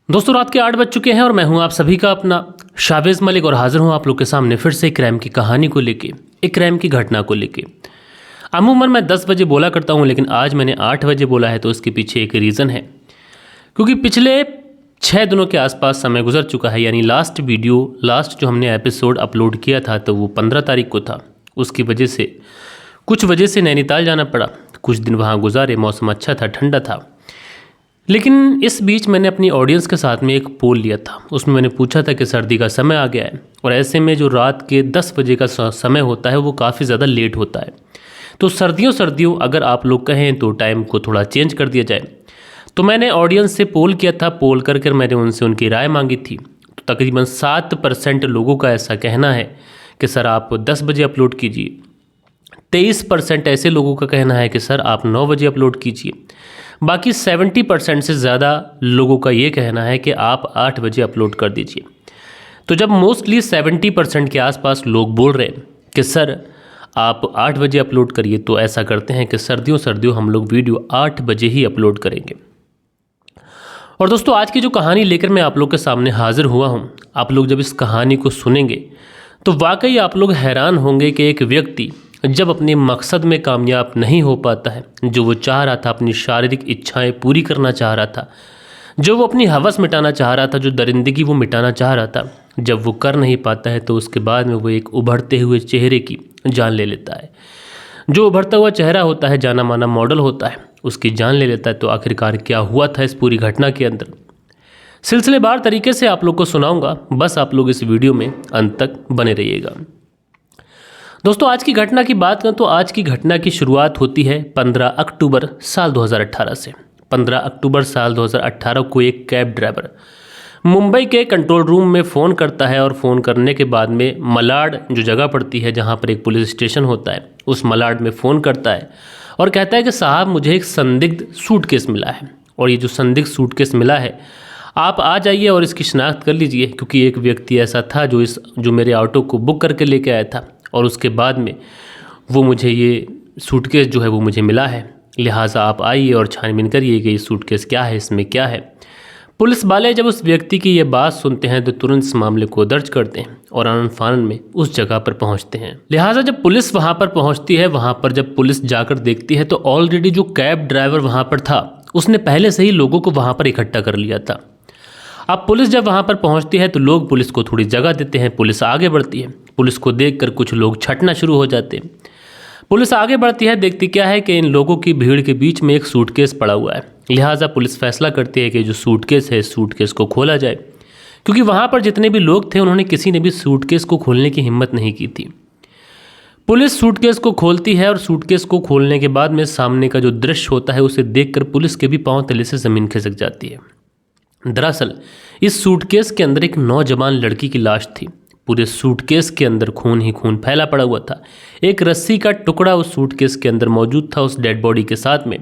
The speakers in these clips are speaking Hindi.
दोस्तों रात के 8 बज चुके हैं और मैं हूं आप सभी का अपना शावेज मलिक और हाजिर हूं आप लोग के सामने फिर से एक क्राइम की कहानी को लेके, एक क्राइम की घटना को लेके। अमूमन मैं 10 बजे बोला करता हूं, लेकिन आज मैंने 8 बजे बोला है, तो इसके पीछे एक रीज़न है। क्योंकि पिछले 6 दिनों के आसपास समय गुजर चुका है, यानी लास्ट जो हमने एपिसोड अपलोड किया था तो वो 15 तारीख को था। उसकी कुछ वजह से नैनीताल जाना पड़ा। कुछ दिन वहाँ गुजारे, मौसम अच्छा था, ठंडा था। लेकिन इस बीच मैंने अपनी ऑडियंस के साथ में एक पोल लिया था। उसमें मैंने पूछा था कि सर्दी का समय आ गया है और ऐसे में जो रात के 10 बजे का समय होता है वो काफ़ी ज़्यादा लेट होता है। तो सर्दियों अगर आप लोग कहें तो टाइम को थोड़ा चेंज कर दिया जाए। तो मैंने ऑडियंस से पोल किया था। पोल कर मैंने उनसे उनकी राय मांगी थी। तो तकरीबन 7% लोगों का ऐसा कहना है कि सर आप 10 बजे अपलोड कीजिए। 23% ऐसे लोगों का कहना है कि सर आप 9 बजे अपलोड कीजिए। बाकी 70% से ज़्यादा लोगों का ये कहना है कि आप 8 बजे अपलोड कर दीजिए। तो जब मोस्टली 70% के आसपास लोग बोल रहे हैं कि सर आप 8 बजे अपलोड करिए, तो ऐसा करते हैं कि सर्दियों हम लोग वीडियो 8 बजे ही अपलोड करेंगे। और दोस्तों आज की जो कहानी लेकर मैं आप लोग के सामने हाजिर हुआ हूँ, आप लोग जब इस कहानी को सुनेंगे तो वाकई आप लोग हैरान होंगे कि एक व्यक्ति जब अपने मकसद में कामयाब नहीं हो पाता है, जो वो चाह रहा था, अपनी शारीरिक इच्छाएं पूरी करना चाह रहा था, जो वो अपनी हवस मिटाना चाह रहा था, जो दरिंदगी वो मिटाना चाह रहा था, जब वो कर नहीं पाता है तो उसके बाद में वो एक उभरते हुए चेहरे की जान ले लेता है। जो उभरता हुआ चेहरा होता है, जाना माना मॉडल होता है, उसकी जान ले लेता है। तो आखिरकार क्या हुआ था इस पूरी घटना के अंदर, सिलसिलेवार तरीके से आप लोग को सुनाऊंगा। बस आप लोग इस वीडियो में अंत तक बने रहिएगा। दोस्तों आज की घटना की बात करें तो आज की घटना की शुरुआत होती है 15 अक्टूबर साल 2018 से। 15 अक्टूबर साल 2018 को एक कैब ड्राइवर मुंबई के कंट्रोल रूम में फ़ोन करता है और फ़ोन करने के बाद में मलाड जो जगह पड़ती है जहां पर एक पुलिस स्टेशन होता है, उस मलाड में फ़ोन करता है और कहता है कि साहब मुझे एक संदिग्ध सूटकेस मिला है और ये जो संदिग्ध सूटकेस मिला है आप आ जाइए और इसकी शिनाख्त कर लीजिए, क्योंकि एक व्यक्ति ऐसा था जो मेरे ऑटो को बुक करके लेके आया था और उसके बाद में वो मुझे ये सूटकेस जो है वो मुझे मिला है। लिहाजा आप आइए और छानबीन करिए कि ये सूटकेस क्या है, इसमें क्या है। पुलिस वाले जब उस व्यक्ति की ये बात सुनते हैं तो तुरंत इस मामले को दर्ज करते हैं और आनन फानन में उस जगह पर पहुंचते हैं। लिहाजा जब पुलिस वहां पर पहुंचती है, वहां पर जब पुलिस जाकर देखती है तो ऑलरेडी जो कैब ड्राइवर वहां पर था उसने पहले से ही लोगों को वहां पर इकट्ठा कर लिया था। अब पुलिस जब वहां पर पहुंचती है तो लोग पुलिस को थोड़ी जगह देते हैं, पुलिस आगे बढ़ती है। पुलिस को देखकर कुछ लोग छटना शुरू हो जाते हैं। पुलिस आगे बढ़ती है, देखती क्या है कि इन लोगों की भीड़ के बीच में एक सूटकेस पड़ा हुआ है। लिहाजा पुलिस फैसला करती है कि जो सूटकेस है, सूटकेस को खोला जाए, क्योंकि वहां पर जितने भी लोग थे उन्होंने किसी ने भी सूटकेस को खोलने की हिम्मत नहीं की थी। पुलिस सूटकेस को खोलती है और सूटकेस को खोलने के बाद में सामने का जो दृश्य होता है उसे देखकर पुलिस के भी पांव तले से जमीन खिसक जाती है। दरअसल इस सूटकेस के अंदर एक नौजवान लड़की की लाश थी। पूरे सूटकेस के अंदर खून ही खून फैला पड़ा हुआ था। एक रस्सी का टुकड़ा उस सूटकेस के अंदर मौजूद था उस डेड बॉडी के साथ में,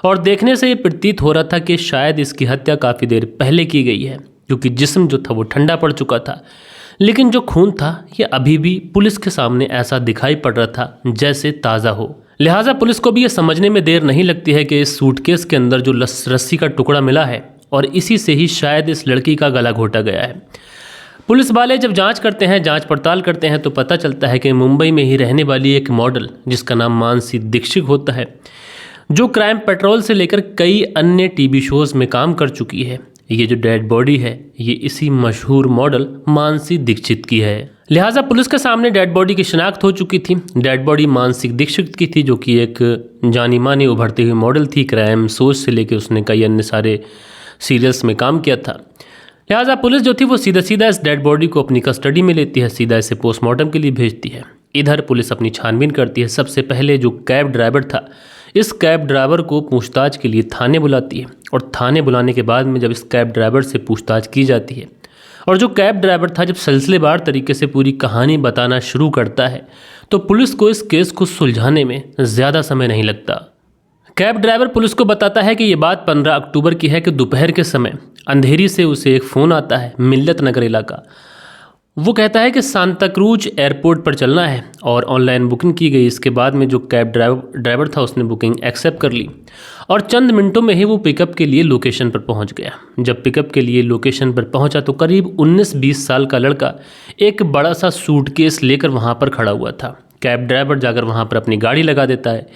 और देखने से ये प्रतीत हो रहा था कि शायद इसकी हत्या काफ़ी देर पहले की गई है, क्योंकि जिस्म जो था वो ठंडा पड़ चुका था, लेकिन जो खून था ये अभी भी पुलिस के सामने ऐसा दिखाई पड़ रहा था जैसे ताज़ा हो। लिहाजा पुलिस को भी ये समझने में देर नहीं लगती है कि इस सूटकेस के अंदर जो रस्सी का टुकड़ा मिला है और इसी से ही शायद इस लड़की का गला घोटा गया है। पुलिस वाले जब जांच करते हैं, जांच पड़ताल करते हैं, तो पता चलता है कि मुंबई में ही रहने वाली एक मॉडल जिसका नाम मानसी दीक्षित होता है, जो क्राइम पेट्रोल से लेकर कई अन्य टीवी शोज़ में काम कर चुकी है। ये जो डेड बॉडी है ये इसी मशहूर मॉडल मानसी दीक्षित की है। लिहाजा पुलिस के सामने डेड बॉडी की शिनाख्त हो चुकी थी। डेड बॉडी मानसी दीक्षित की थी, जो कि एक जानी मानी उभरती हुई मॉडल थी। क्राइम सोच से लेकर उसने कई अन्य सारे सीरियल्स में काम किया था। लिहाजा पुलिस जो थी वो सीधा इस डेड बॉडी को अपनी कस्टडी में लेती है, सीधा इसे पोस्टमार्टम के लिए भेजती है। इधर पुलिस अपनी छानबीन करती है। सबसे पहले जो कैब ड्राइवर था, इस कैब ड्राइवर को पूछताछ के लिए थाने बुलाती है, और थाने बुलाने के बाद में जब इस कैब ड्राइवर से पूछताछ की जाती है और जो कैब ड्राइवर था जब सिलसिलेवार तरीके से पूरी कहानी बताना शुरू करता है, तो पुलिस को इस केस को सुलझाने में ज़्यादा समय नहीं लगता। कैब ड्राइवर पुलिस को बताता है कि ये बात 15 अक्टूबर की है कि दोपहर के समय अंधेरी से उसे एक फ़ोन आता है, मिल्लत नगर इलाका। वो कहता है कि सांता क्रूज एयरपोर्ट पर चलना है और ऑनलाइन बुकिंग की गई। इसके बाद में जो कैब ड्राइवर था उसने बुकिंग एक्सेप्ट कर ली और चंद मिनटों में ही वो पिकअप के लिए लोकेशन पर पहुंच गया। जब पिकअप के लिए लोकेशन पर पहुंचा तो करीब 19-20 साल का लड़का एक बड़ा सा सूटकेस लेकर वहां पर खड़ा हुआ था। कैब ड्राइवर जाकर वहां पर अपनी गाड़ी लगा देता है।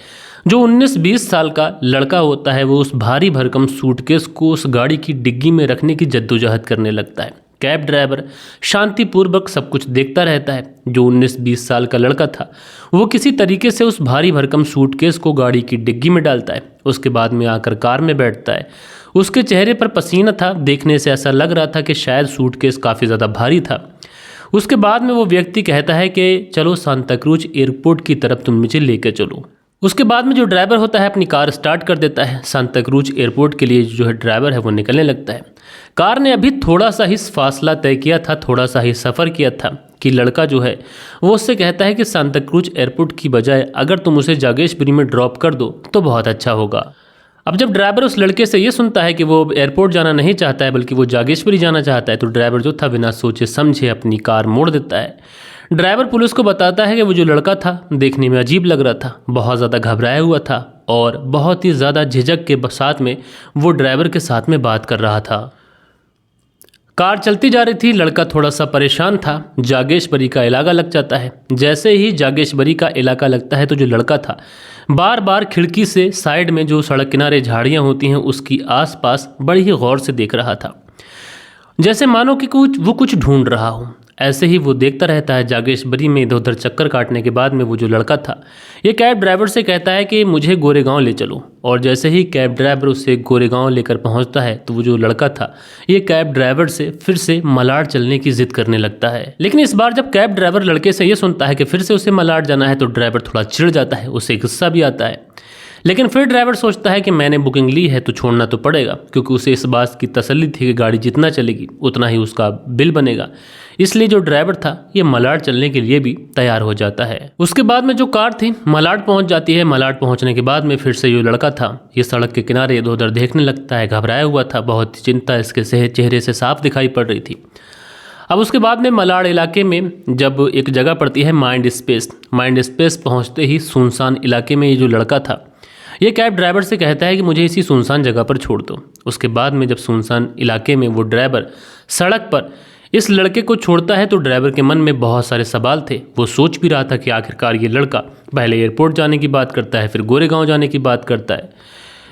जो 19-20 साल का लड़का होता है वो उस भारी भरकम सूटकेस को उस गाड़ी की डिग्गी में रखने की जद्दोजहद करने लगता है। कैब ड्राइवर शांतिपूर्वक सब कुछ देखता रहता है। जो 19-20 साल का लड़का था वो किसी तरीके से उस भारी भरकम सूटकेस को गाड़ी की डिग्गी में डालता है। उसके बाद में आकर कार में बैठता है। उसके चेहरे पर पसीना था, देखने से ऐसा लग रहा था कि शायद सूटकेस काफ़ी ज़्यादा भारी था। उसके बाद में वो व्यक्ति कहता है कि चलो सांता क्रूज एयरपोर्ट की तरफ तुम मुझे लेकर चलो। उसके बाद में जो ड्राइवर होता है अपनी कार स्टार्ट कर देता है। सांता क्रूज एयरपोर्ट के लिए जो है ड्राइवर है वो निकलने लगता है। कार ने अभी थोड़ा सा ही फासला तय किया था, थोड़ा सा ही सफ़र किया था कि लड़का जो है वो उससे कहता है कि सांता क्रूज एयरपोर्ट की बजाय अगर तुम उसे जागेशबरी में ड्रॉप कर दो तो बहुत अच्छा होगा। अब जब ड्राइवर उस लड़के से ये सुनता है कि वो एयरपोर्ट जाना नहीं चाहता है बल्कि वो जागेशबरी जाना चाहता है तो ड्राइवर जो था बिना सोचे समझे अपनी कार मोड़ देता है। ड्राइवर पुलिस को बताता है कि वो जो लड़का था देखने में अजीब लग रहा था, बहुत ज़्यादा घबराया हुआ था और बहुत ही ज़्यादा झिझक के साथ में वो ड्राइवर के साथ में बात कर रहा था। कार चलती जा रही थी, लड़का थोड़ा सा परेशान था। जागेशबरी का इलाका लग जाता है। जैसे ही जागेशबरी का इलाका लगता है तो जो लड़का था बार बार खिड़की से साइड में जो सड़क किनारे झाड़ियाँ होती हैं उसकी आसपास बड़ी ही गौर से देख रहा था, जैसे मानो कि कुछ ढूंढ रहा हो। ऐसे ही वो देखता रहता है। जागेशबरी में इधर उधर चक्कर काटने के बाद में वो जो लड़का था ये कैब ड्राइवर से कहता है कि मुझे गोरेगांव ले चलो। और जैसे ही कैब ड्राइवर उसे गोरेगांव लेकर पहुंचता है तो वो जो लड़का था ये कैब ड्राइवर से फिर से मलाड चलने की जिद करने लगता है। लेकिन इस बार जब कैब ड्राइवर लड़के से ये सुनता है कि फिर से उसे मलाड जाना है तो ड्राइवर थोड़ा चिढ़ जाता है, उसे गुस्सा भी आता है। लेकिन फिर ड्राइवर सोचता है कि मैंने बुकिंग ली है तो छोड़ना तो पड़ेगा, क्योंकि उसे इस बात की तसल्ली थी कि गाड़ी जितना चलेगी उतना ही उसका बिल बनेगा। इसलिए जो ड्राइवर था ये मलाड चलने के लिए भी तैयार हो जाता है। उसके बाद में जो कार थी मलाड पहुंच जाती है। मलाड पहुंचने के बाद में फिर से जो लड़का था ये सड़क के किनारे इधर उधर देखने लगता है, घबराया हुआ था, बहुत चिंता इसके चेहरे से साफ दिखाई पड़ रही थी। अब उसके बाद में मलाड इलाके में जब एक जगह पड़ती है माइंड स्पेस पहुँचते ही सुनसान इलाके में ये जो लड़का था ये कैब ड्राइवर से कहता है कि मुझे इसी सुनसान जगह पर छोड़ दो। उसके बाद में जब सुनसान इलाके में वो ड्राइवर सड़क पर इस लड़के को छोड़ता है तो ड्राइवर के मन में बहुत सारे सवाल थे। वो सोच भी रहा था कि आखिरकार ये लड़का पहले एयरपोर्ट जाने की बात करता है, फिर गोरेगांव जाने की बात करता है,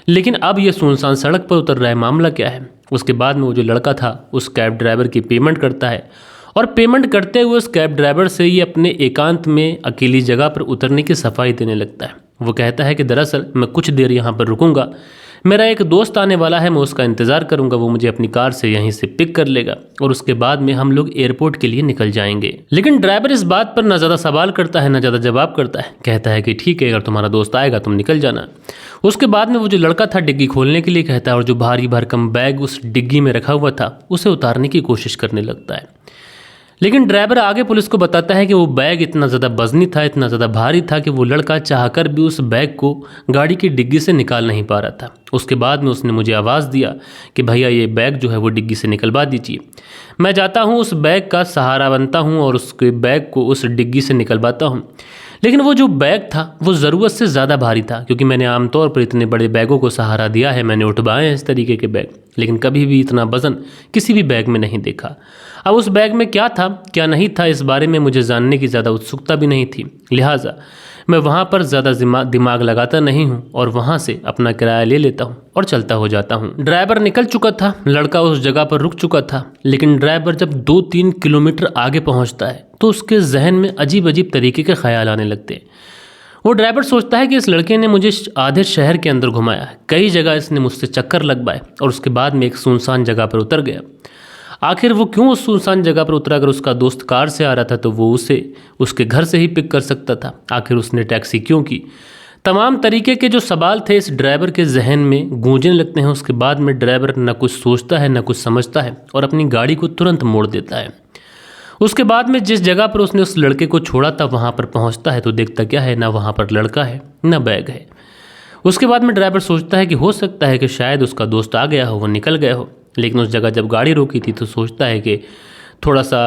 लेकिन अब ये सुनसान सड़क पर उतर रहा है, मामला क्या है। उसके बाद में वो जो लड़का था उस कैब ड्राइवर की पेमेंट करता है और पेमेंट करते हुए उस कैब ड्राइवर से ये अपने एकांत में अकेली जगह पर उतरने की सफाई देने लगता है। वो कहता है कि दरअसल मैं कुछ देर यहाँ पर रुकूंगा, मेरा एक दोस्त आने वाला है, मैं उसका इंतज़ार करूंगा, वो मुझे अपनी कार से यहीं से पिक कर लेगा और उसके बाद में हम लोग एयरपोर्ट के लिए निकल जाएंगे। लेकिन ड्राइवर इस बात पर ना ज़्यादा सवाल करता है ना ज़्यादा जवाब करता है, कहता है कि ठीक है, अगर तुम्हारा दोस्त आएगा तुम निकल जाना। उसके बाद में वो जो लड़का था डिग्गी खोलने के लिए कहता है और जो भारी भरकम बैग उस डिग्गी में रखा हुआ था उसे उतारने की कोशिश करने लगता है। लेकिन ड्राइवर आगे पुलिस को बताता है कि वो बैग इतना ज़्यादा वजनी था, इतना ज़्यादा भारी था कि वो लड़का चाहकर भी उस बैग को गाड़ी की डिग्गी से निकाल नहीं पा रहा था। उसके बाद में उसने मुझे आवाज़ दिया कि भैया ये बैग जो है वो डिग्गी से निकलवा दीजिए। मैं जाता हूँ, उस बैग का सहारा बनता हूँ और उसके बैग को उस डिग्गी से निकलवाता हूँ। लेकिन वो जो बैग था वो ज़रूरत से ज़्यादा भारी था, क्योंकि मैंने आमतौर पर इतने बड़े बैगों को सहारा दिया है, मैंने उठवाए हैं इस तरीके के बैग, लेकिन कभी भी इतना वज़न किसी भी बैग में नहीं देखा। अब उस बैग में क्या था क्या नहीं था इस बारे में मुझे जानने की ज़्यादा उत्सुकता भी नहीं थी, लिहाजा मैं वहाँ पर ज़्यादा दिमाग लगाता नहीं हूँ और वहाँ से अपना किराया ले लेता हूँ और चलता हो जाता हूँ। ड्राइवर निकल चुका था, लड़का उस जगह पर रुक चुका था, लेकिन ड्राइवर जब 2-3 किलोमीटर आगे पहुँचता है तो उसके जहन में अजीब अजीब तरीके के ख्याल आने लगते हैं। वो ड्राइवर सोचता है कि इस लड़के ने मुझे आधे शहर के अंदर घुमाया है, कई जगह इसने मुझसे चक्कर लगवाए और उसके बाद में एक सुनसान जगह पर उतर गया। आखिर वो क्यों उस सुनसान जगह पर उतरा? अगर उसका दोस्त कार से आ रहा था तो वो उसे उसके घर से ही पिक कर सकता था, आखिर उसने टैक्सी क्यों की? तमाम तरीके के जो सवाल थे इस ड्राइवर के जहन में गूंजने लगते हैं। उसके बाद में ड्राइवर न कुछ सोचता है न कुछ समझता है और अपनी गाड़ी को तुरंत मोड़ देता है। उसके बाद में जिस जगह पर उसने उस लड़के को छोड़ा था वहाँ पर पहुँचता है तो देखता क्या है, ना वहाँ पर लड़का है ना बैग है। उसके बाद में ड्राइवर सोचता है कि हो सकता है कि शायद उसका दोस्त आ गया हो, वो निकल गया हो। लेकिन उस जगह जब गाड़ी रोकी थी तो सोचता है कि थोड़ा सा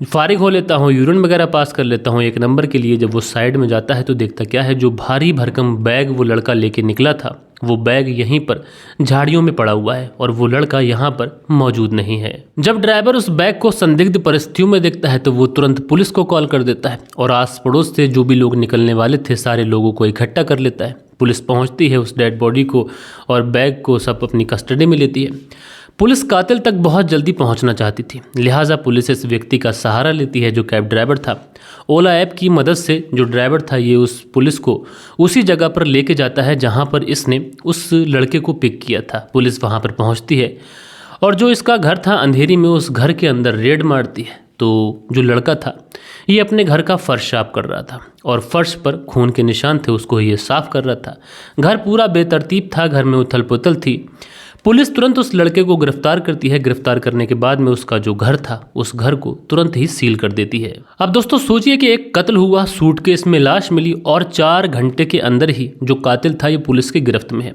फारिग हो लेता हूँ, यूरिन वगैरह पास कर लेता हूँ 1 नंबर के लिए। जब वो साइड में जाता है तो देखता क्या है, जो भारी भरकम बैग वो लड़का लेके निकला था, वो बैग यहीं पर झाड़ियों में पड़ा हुआ है और वो लड़का यहाँ पर मौजूद नहीं है। जब ड्राइवर उस बैग को संदिग्ध परिस्थितियों में देखता है तो वो तुरंत पुलिस को कॉल कर देता है और आस पड़ोस से जो भी लोग निकलने वाले थे सारे लोगों को इकट्ठा कर लेता है। पुलिस पहुंचती है, उस डेड बॉडी को और बैग को सब अपनी कस्टडी में लेती है। पुलिस कातिल तक बहुत जल्दी पहुंचना चाहती थी, लिहाजा पुलिस इस व्यक्ति का सहारा लेती है जो कैब ड्राइवर था। ओला ऐप की मदद से जो ड्राइवर था ये उस पुलिस को उसी जगह पर लेके जाता है जहां पर इसने उस लड़के को पिक किया था। पुलिस वहां पर पहुंचती है और जो इसका घर था अंधेरी में, उस घर के अंदर रेड मारती है तो जो लड़का था ये अपने घर का फर्श साफ कर रहा था और फर्श पर खून के निशान थे, उसको ये साफ कर रहा था। घर पूरा बेतरतीब था, घर में उथल पुथल थी। पुलिस तुरंत उस लड़के को गिरफ्तार करती है। गिरफ्तार करने के बाद में उसका जो घर था उस घर को तुरंत ही सील कर देती है। अब दोस्तों सोचिए कि एक कत्ल हुआ, सूटकेस में लाश मिली और 4 घंटे के अंदर ही जो कातिल था ये पुलिस की गिरफ्त में है।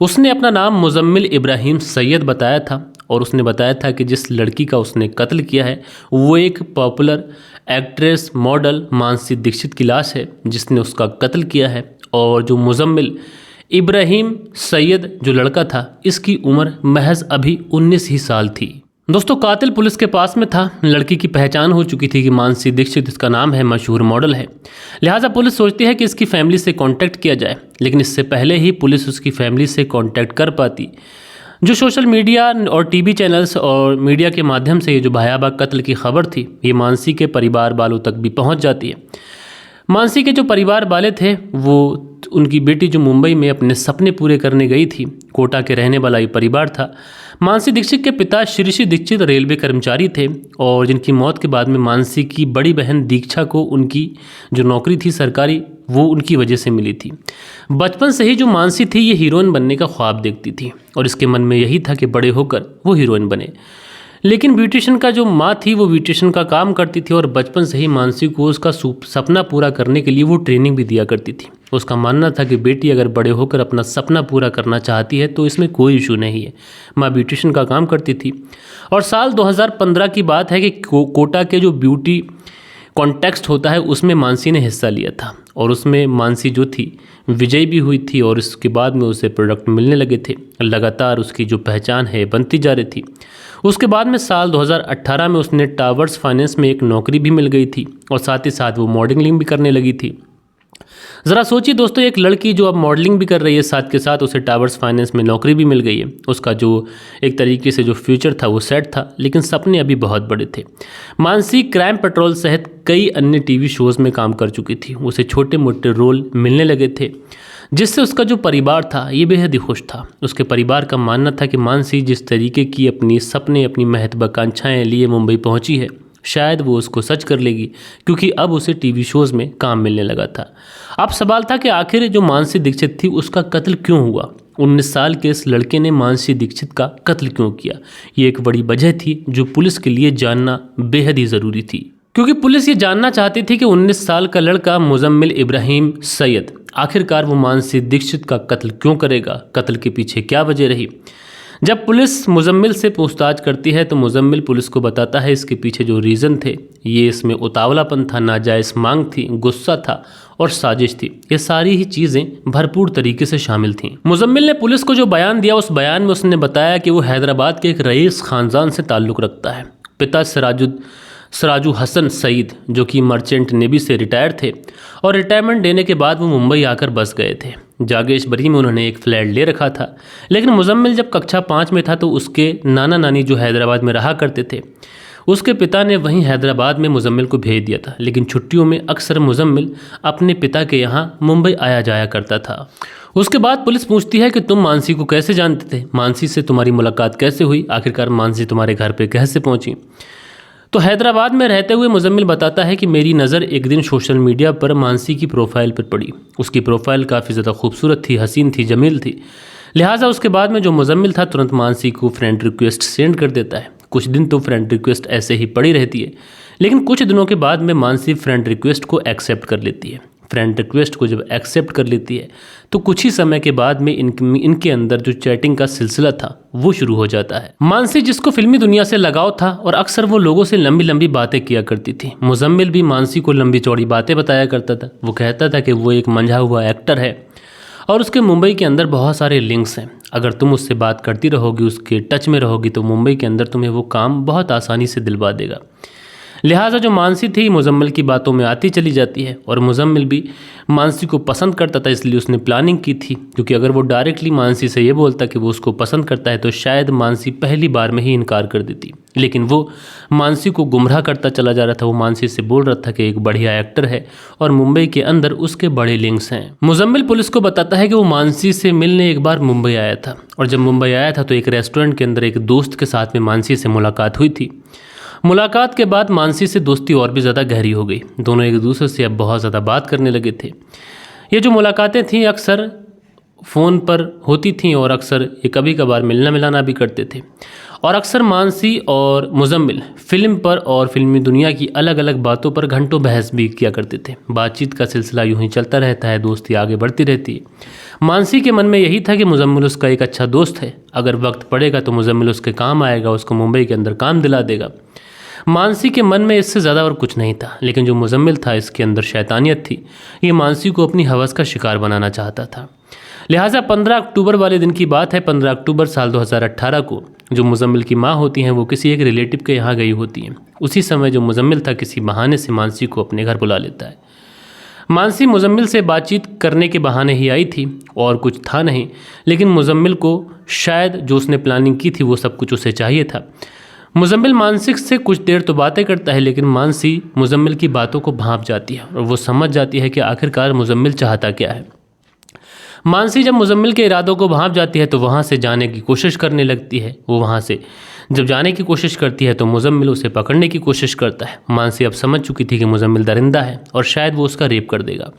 उसने अपना नाम मुजम्मिल इब्राहिम सैयद बताया था और उसने बताया था कि जिस लड़की का उसने कत्ल किया है वो एक popular actress model Mansi Dixit की लाश है जिसने उसका कत्ल किया है। और जो मुजम्मिल इब्राहिम सैयद जो लड़का था इसकी उम्र महज अभी 19 ही साल थी। दोस्तों कातिल पुलिस के पास में था, लड़की की पहचान हो चुकी थी कि मानसी दीक्षित इसका नाम है, मशहूर मॉडल है। लिहाजा पुलिस सोचती है कि इसकी फैमिली से कांटेक्ट किया जाए, लेकिन इससे पहले ही पुलिस उसकी फैमिली से कांटेक्ट कर पाती, जो सोशल मीडिया और टीवी चैनल्स और मीडिया के माध्यम से ये जो भयावह कत्ल की खबर थी ये मानसी के परिवार वालों तक भी पहुंच जाती है। मानसी के जो परिवार वाले थे वो उनकी बेटी जो मुंबई में अपने सपने पूरे करने गई थी, कोटा के रहने वाला ये परिवार था। मानसी दीक्षित के पिता श्री दीक्षित रेलवे कर्मचारी थे और जिनकी मौत के बाद में मानसी की बड़ी बहन दीक्षा को उनकी जो नौकरी थी सरकारी वो उनकी वजह से मिली थी। बचपन से ही जो मानसी थी ये हीरोइन बनने का ख्वाब देखती थी और इसके मन में यही था कि बड़े होकर वो हीरोइन बने। लेकिन ब्यूटिशियन का जो माँ थी वो ब्यूटिशियन का काम करती थी और बचपन से ही मानसी को उसका सपना पूरा करने के लिए वो ट्रेनिंग भी दिया करती थी। उसका मानना था कि बेटी अगर बड़े होकर अपना सपना पूरा करना चाहती है तो इसमें कोई इशू नहीं है। माँ ब्यूटिशियन का काम करती थी और साल 2015 की बात है कि कोटा के जो ब्यूटी कॉन्टेक्स्ट होता है उसमें मानसी ने हिस्सा लिया था और उसमें मानसी जो थी विजयी भी हुई थी और इसके बाद में उसे प्रोडक्ट मिलने लगे थे। लगातार उसकी जो पहचान है बनती जा रही थी। उसके बाद में साल 2018 में उसने टावर्स फाइनेंस में एक नौकरी भी मिल गई थी और साथ ही साथ वो मॉडलिंग भी करने लगी थी। ज़रा सोचिए दोस्तों, एक लड़की जो अब मॉडलिंग भी कर रही है साथ के साथ उसे टावर्स फाइनेंस में नौकरी भी मिल गई है। उसका जो एक तरीके से जो फ्यूचर था वो सेट था, लेकिन सपने अभी बहुत बड़े थे। मानसी क्राइम पेट्रोल सहित कई अन्य टीवी शोज़ में काम कर चुकी थी। उसे छोटे मोटे रोल मिलने लगे थे जिससे उसका जो परिवार था ये बेहद ही खुश था। उसके परिवार का मानना था कि मानसी जिस तरीके की अपनी सपने अपनी महत्वाकांक्षाएं लिए मुंबई पहुंची है शायद वो उसको सच कर लेगी, क्योंकि अब उसे टीवी शोज़ में काम मिलने लगा था। अब सवाल था कि आखिर जो मानसी दीक्षित थी उसका कत्ल क्यों हुआ। 19 साल के इस लड़के ने मानसी दीक्षित का कत्ल क्यों किया, ये एक बड़ी वजह थी जो पुलिस के लिए जानना बेहद ही ज़रूरी थी। क्योंकि पुलिस ये जानना चाहती थी कि 19 साल का लड़का मुजम्मिल इब्राहिम सैयद आखिरकार वो मानसी दीक्षित का कत्ल क्यों करेगा, कत्ल के पीछे क्या वजह रही। जब पुलिस मुजम्मिल से पूछताछ करती है तो मुजम्मिल पुलिस को बताता है इसके पीछे जो रीज़न थे ये इसमें उतावलापन था, नाजायज़ मांग थी, गुस्सा था और साजिश थी। ये सारी ही चीज़ें भरपूर तरीके से शामिल थीं। मुजम्मिल ने पुलिस को जो बयान दिया उस बयान में उसने बताया कि वो हैदराबाद के एक रईस ख़ानदान से ताल्लुक़ रखता है। पिता सराजू हसन सईद जो कि मर्चेंट नेवी से रिटायर थे और रिटायरमेंट देने के बाद वो मुंबई आकर बस गए थे। जागेश्वरी में उन्होंने एक फ्लैट ले रखा था, लेकिन मुजम्मिल जब कक्षा 5 में था तो उसके नाना नानी जो हैदराबाद में रहा करते थे उसके पिता ने वहीं हैदराबाद में मुजम्मिल को भेज दिया था। लेकिन छुट्टियों में अक्सर मुजम्मिल अपने पिता के यहाँ मुंबई आया जाया करता था। उसके बाद पुलिस पूछती है कि तुम मानसी को कैसे जानते थे, मानसी से तुम्हारी मुलाकात कैसे हुई, आखिरकार मानसी तुम्हारे घर पर कैसे पहुँची। तो हैदराबाद में रहते हुए मुजम्मिल बताता है कि मेरी नज़र एक दिन सोशल मीडिया पर मानसी की प्रोफाइल पर पड़ी। उसकी प्रोफाइल काफ़ी ज़्यादा खूबसूरत थी, हसीन थी, जमील थी। लिहाजा उसके बाद में जो मुजम्मिल था तुरंत मानसी को फ्रेंड रिक्वेस्ट सेंड कर देता है। कुछ दिन तो फ्रेंड रिक्वेस्ट ऐसे ही पड़ी रहती है, लेकिन कुछ दिनों के बाद में मानसी फ्रेंड रिक्वेस्ट को एक्सेप्ट कर लेती है। फ्रेंड रिक्वेस्ट को जब एक्सेप्ट कर लेती है तो कुछ ही समय के बाद में इनके अंदर जो चैटिंग का सिलसिला था वो शुरू हो जाता है। मानसी, जिसको फिल्मी दुनिया से लगाव था और अक्सर वो लोगों से लंबी लंबी बातें किया करती थी। मुजम्मिल भी मानसी को लंबी चौड़ी बातें बताया करता था। वो कहता था कि वो एक मंझा हुआ एक्टर है और उसके मुंबई के अंदर बहुत सारे लिंक्स हैं। अगर तुम उससे बात करती रहोगी, उसके टच में रहोगी, तो मुंबई के अंदर तुम्हें वो काम बहुत आसानी से दिलवा देगा। लिहाजा जो मानसी थी मुजम्मिल की बातों में आती चली जाती है और मुजम्मिल भी मानसी को पसंद करता था, इसलिए उसने प्लानिंग की थी। क्योंकि अगर वो डायरेक्टली मानसी से ये बोलता कि वो उसको पसंद करता है तो शायद मानसी पहली बार में ही इनकार कर देती। लेकिन वो मानसी को गुमराह करता चला जा रहा था। वो मानसी से बोल रहा था कि एक बढ़िया एक्टर है और मुंबई के अंदर उसके बड़े लिंक्स हैं। मुजम्मिल पुलिस को बताता है कि वो मानसी से मिलने एक बार मुंबई आया था और जब मुंबई आया था तो एक रेस्टोरेंट के अंदर एक दोस्त के साथ में मानसी से मुलाकात हुई थी। मुलाकात के बाद मानसी से दोस्ती और भी ज़्यादा गहरी हो गई। दोनों एक दूसरे से अब बहुत ज़्यादा बात करने लगे थे। ये जो मुलाकातें थीं अक्सर फ़ोन पर होती थीं और अक्सर ये कभी कभार मिलना मिलाना भी करते थे। और अक्सर मानसी और मुजम्मिल फिल्म पर और फिल्मी दुनिया की अलग अलग बातों पर घंटों बहस भी किया करते थे। बातचीत का सिलसिला यूं ही चलता रहता है, दोस्ती आगे बढ़ती रहती है। मानसी के मन में यही था कि मुजम्मिल उसका एक अच्छा दोस्त है, अगर वक्त पड़ेगा तो मुजम्मिल उसके काम आएगा, उसको मुंबई के अंदर काम दिला देगा। मानसी के मन में इससे ज़्यादा और कुछ नहीं था, लेकिन जो मुजम्मिल था इसके अंदर शैतानियत थी। ये मानसी को अपनी हवस का शिकार बनाना चाहता था। लिहाजा 15 अक्टूबर वाले दिन की बात है। 15 अक्टूबर साल 2018 को जो मुजम्मिल की माँ होती हैं वो किसी एक रिलेटिव के यहाँ गई होती हैं। उसी समय जो मुजम्मिल था किसी बहाने से मानसी को अपने घर बुला लेता है। मानसी मुजम्मिल से बातचीत करने के बहाने ही आई थी और कुछ था नहीं, लेकिन मुजम्मिल को शायद जो उसने प्लानिंग की थी वो सब कुछ उसे चाहिए था। मुजम्मिल मानसी से कुछ देर तो बातें करता है, लेकिन मानसी मुजम्मिल की बातों को भांप जाती है और वो समझ जाती है कि आखिरकार मुजम्मिल चाहता क्या है। मानसी जब मुजम्मिल के इरादों को भांप जाती है तो वहाँ से जाने की कोशिश करने लगती है। वो वहाँ से जब जाने की कोशिश करती है तो मुजम्मिल उसे पकड़ने की कोशिश करता है। मानसी अब समझ चुकी थी कि मुजम्मिल दरिंदा है और शायद वो उसका रेप कर देगा,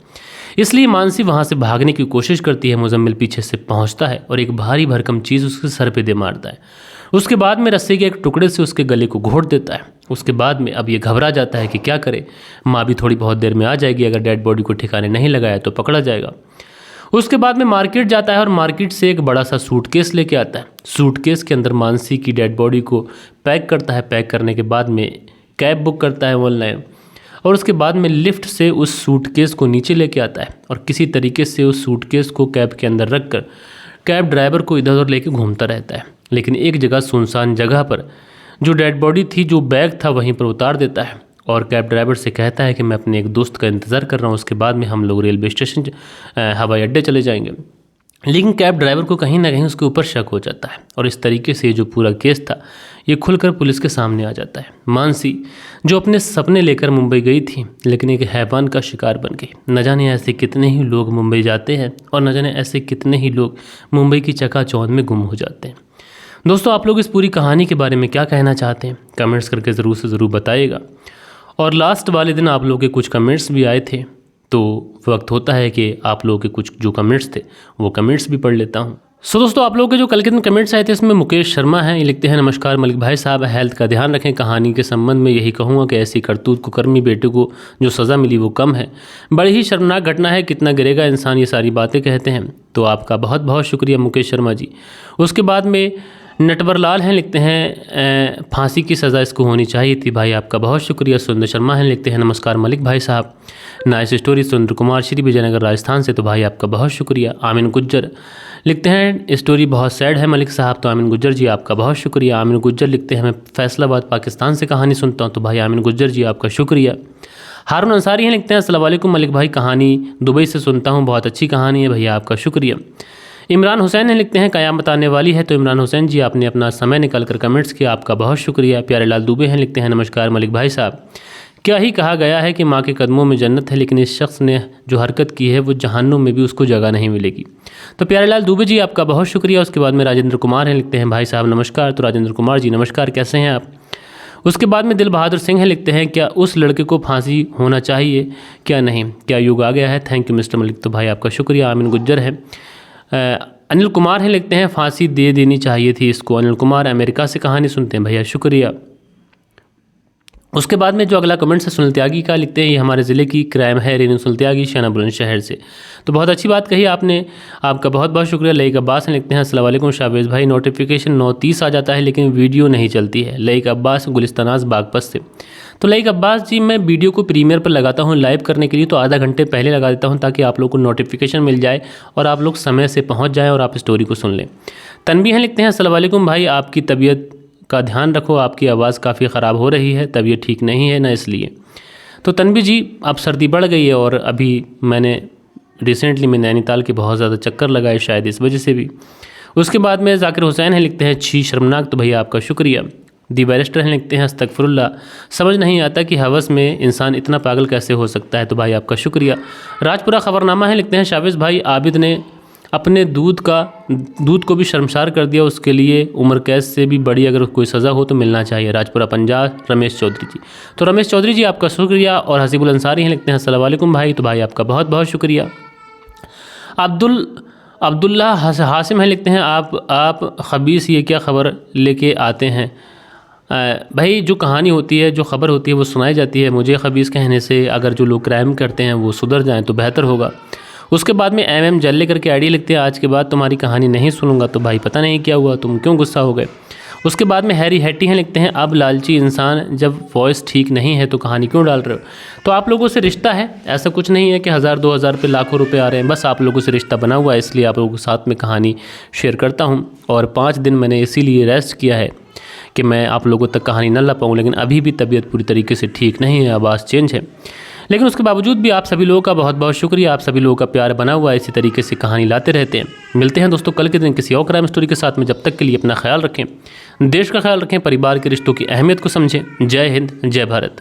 इसलिए मानसी वहाँ से भागने की कोशिश करती है। मुजम्मिल पीछे से पहुँचता है और एक भारी भरकम चीज़ उसके सर पे दे मारता है। उसके बाद में रस्सी के एक टुकड़े से उसके गले को घोंट देता है। उसके बाद में अब ये घबरा जाता है कि क्या करे। माँ भी थोड़ी बहुत देर में आ जाएगी, अगर डेड बॉडी को ठिकाने नहीं लगाया तो पकड़ा जाएगा। उसके बाद में मार्केट जाता है और मार्केट से एक बड़ा सा सूटकेस लेके आता है। सूटकेस के अंदर मानसी की डेड बॉडी को पैक करता है। पैक करने के बाद में कैब बुक करता है ऑनलाइन और उसके बाद में लिफ्ट से उस सूटकेस को नीचे लेके आता है और किसी तरीके से उस सूटकेस को कैब के अंदर रख कर कैब ड्राइवर को इधर उधर लेके घूमता रहता है। लेकिन एक जगह सुनसान जगह पर जो डेड बॉडी थी, जो बैग था, वहीं पर उतार देता है और कैब ड्राइवर से कहता है कि मैं अपने एक दोस्त का इंतज़ार कर रहा हूँ, उसके बाद में हम लोग रेलवे स्टेशन हवाई अड्डे चले जाएंगे। लेकिन कैब ड्राइवर को कहीं ना कहीं उसके ऊपर शक हो जाता है और इस तरीके से जो पूरा केस था ये खुलकर पुलिस के सामने आ जाता है। मानसी जो अपने सपने लेकर मुंबई गई थी, लेकिन एक हैवान का शिकार बन गई। न जाने ऐसे कितने ही लोग मुंबई जाते हैं और न जाने ऐसे कितने ही लोग मुंबई की चकाचौंध में गुम हो जाते हैं। दोस्तों, आप लोग इस पूरी कहानी के बारे में क्या कहना चाहते हैं, कमेंट्स करके ज़रूर से ज़रूर बताइएगा। और लास्ट वाले दिन आप लोगों के कुछ कमेंट्स भी आए थे, तो वक्त होता है कि आप लोगों के कुछ जो कमेंट्स थे वो कमेंट्स भी पढ़ लेता हूँ। दोस्तों, आप लोगों के जो कल के दिन कमेंट्स आए थे इसमें मुकेश शर्मा हैं। ये लिखते हैं, नमस्कार मलिक भाई साहब, हेल्थ का ध्यान रखें। कहानी के संबंध में यही कहूँगा कि ऐसी करतूत को कर्मी बेटे को जो सज़ा मिली वो कम है। बड़ी ही शर्मनाक घटना है, कितना गिरेगा इंसान, ये सारी बातें कहते हैं। तो आपका बहुत बहुत शुक्रिया मुकेश शर्मा जी। उसके बाद में नटवर लाल हैं, लिखते हैं फांसी की सज़ा इसको होनी चाहिए थी। भाई आपका बहुत शुक्रिया। सुंदर शर्मा हैं, लिखते हैं, नमस्कार मलिक भाई साहब, नाइस स्टोरी। सुंदर कुमार, श्री विजयनगर राजस्थान से, तो भाई आपका बहुत शुक्रिया। आमिन गुज्जर लिखते हैं, स्टोरी बहुत सैड है मलिक साहब, तो आमिन गुज्जर जी आपका बहुत शुक्रिया। आमिन गुज्जर लिखते हैं, मैं फैसलाबाद पाकिस्तान से कहानी सुनता हूँ, तो भाई आमिन गुज्जर जी आपका शुक्रिया। हारून अंसारी हैं, लिखते हैं, अस्सलाम वालेकुम मलिक भाई, कहानी दुबई से सुनता हूँ, बहुत अच्छी कहानी है भैया, आपका शुक्रिया। इमरान हुसैन हैं, लिखते हैं, क़यामत आने वाली है, तो इमरान हुसैन जी आपने अपना समय निकाल कर कमेंट्स किया, आपका बहुत शुक्रिया। प्यारे लाल दुबे हैं, लिखते हैं, नमस्कार मलिक भाई साहब, क्या ही कहा गया है कि माँ के कदमों में जन्नत है, लेकिन इस शख्स ने जो हरकत की है वो जहन्नुम में भी उसको जगह नहीं मिलेगी। तो प्यारे लाल दुबे जी आपका बहुत शुक्रिया। उसके बाद में राजेंद्र कुमार हैं, लिखते हैं, भाई साहब नमस्कार। तो राजेंद्र कुमार जी नमस्कार, कैसे हैं आप। उसके बाद में दिल बहादुर सिंह हैं, लिखते हैं, क्या उस लड़के को फांसी होना चाहिए क्या नहीं, क्या युग आ गया है। थैंक यू मिस्टर मलिक, तो भाई आपका शुक्रिया। आमिन गुज्जर है। अनिल कुमार हैं, लिखते हैं, फांसी दे देनी चाहिए थी इसको। अनिल कुमार अमेरिका से कहानी सुनते हैं, भैया शुक्रिया। उसके बाद में जो अगला कमेंट है सुनील त्यागी का, लिखते हैं ये हमारे ज़िले की क्राइम है रेनू सुनील त्यागी शाना बुलंदशहर से। तो बहुत अच्छी बात कही आपने, आपका बहुत बहुत शुक्रिया। लईक अब्बास ने लिखते हैं अस्सलाम वालेकुम शाहवेज़ भाई, नोटिफिकेशन 9:30 आ जाता है लेकिन वीडियो नहीं चलती है। लईक अब्बास गुलिस्तानाज बागपत से। तो लईक अब्बास जी, मैं वीडियो को प्रीमियर पर लगाता हूँ लाइव करने के लिए, तो आधा घंटे पहले लगा देता हूँ ताकि आप लोग को नोटिफिकेशन मिल जाए और आप लोग समय से पहुँच जाएँ और आप स्टोरी को सुन लें। तनबीह लिखते हैं अस्सलाम वालेकुम भाई, आपकी तबीयत का ध्यान रखो, आपकी आवाज़ काफ़ी ख़राब हो रही है, तबीयत ठीक नहीं है ना इसलिए। तो तनबीह जी, अब सर्दी बढ़ गई है और अभी मैंने रिसेंटली में नैनीताल के बहुत ज़्यादा चक्कर लगाए, शायद इस वजह से भी। उसके बाद में जाकिर हुसैन है, लिखते हैं छी शर्मनाक। तो भैया आपका शुक्रिया। दी बैरिस्टर हैं, लिखते हैं अस्तगफिरुल्लाह, समझ नहीं आता कि हवस में इंसान इतना पागल कैसे हो सकता है। तो भाई आपका शुक्रिया। राजपुरा ख़बरनामा है, लिखते हैं शाहवेज़ भाई, आबिद ने अपने दूध को भी शर्मसार कर दिया, उसके लिए उम्र कैद से भी बड़ी अगर कोई सज़ा हो तो मिलना चाहिए। राजपुरा पंजाब, रमेश चौधरी जी। तो रमेश चौधरी जी आपका शुक्रिया। और हसीबुल अंसारी हैं, लिखते हैं अस्सलाम वालेकुम भाई। तो भाई आपका बहुत बहुत शुक्रिया। अब्दुल्ला हासिम है, लिखते हैं आप खबीस ये क्या ख़बर लेके आते हैं। भाई जो कहानी होती है, जो ख़बर होती है वो सुनाई जाती है, मुझे खबीस कहने से अगर जो लोग क्राइम करते हैं वो सुधर जाएँ तो बेहतर होगा। उसके बाद में MM जल्ले करके आईडी लिखते हैं, आज के बाद तुम्हारी कहानी नहीं सुनूंगा। तो भाई पता नहीं क्या हुआ, तुम क्यों गुस्सा हो गए। उसके बाद में हैरी हैटी हैं, लिखते हैं अब लालची इंसान जब वॉइस ठीक नहीं है तो कहानी क्यों डाल रहे हो। तो आप लोगों से रिश्ता है, ऐसा कुछ नहीं है कि 1000-2000 पे लाखों रुपए आ रहे हैं, बस आप लोगों से रिश्ता बना हुआ है, इसलिए आप लोगों के साथ में कहानी शेयर करता हूँ। और 5 दिन मैंने इसीलिए रेस्ट किया है कि मैं आप लोगों तक कहानी न ला पाऊँ, लेकिन अभी भी तबीयत पूरी तरीके से ठीक नहीं है, आवाज़ चेंज है। लेकिन उसके बावजूद भी आप सभी लोगों का बहुत बहुत शुक्रिया, आप सभी लोगों का प्यार बना हुआ है, इसी तरीके से कहानी लाते रहते हैं। मिलते हैं दोस्तों कल के दिन किसी और क्राइम स्टोरी के साथ में, जब तक के लिए अपना ख्याल रखें, देश का ख्याल रखें, परिवार के रिश्तों की अहमियत को समझें। जय हिंद, जय भारत।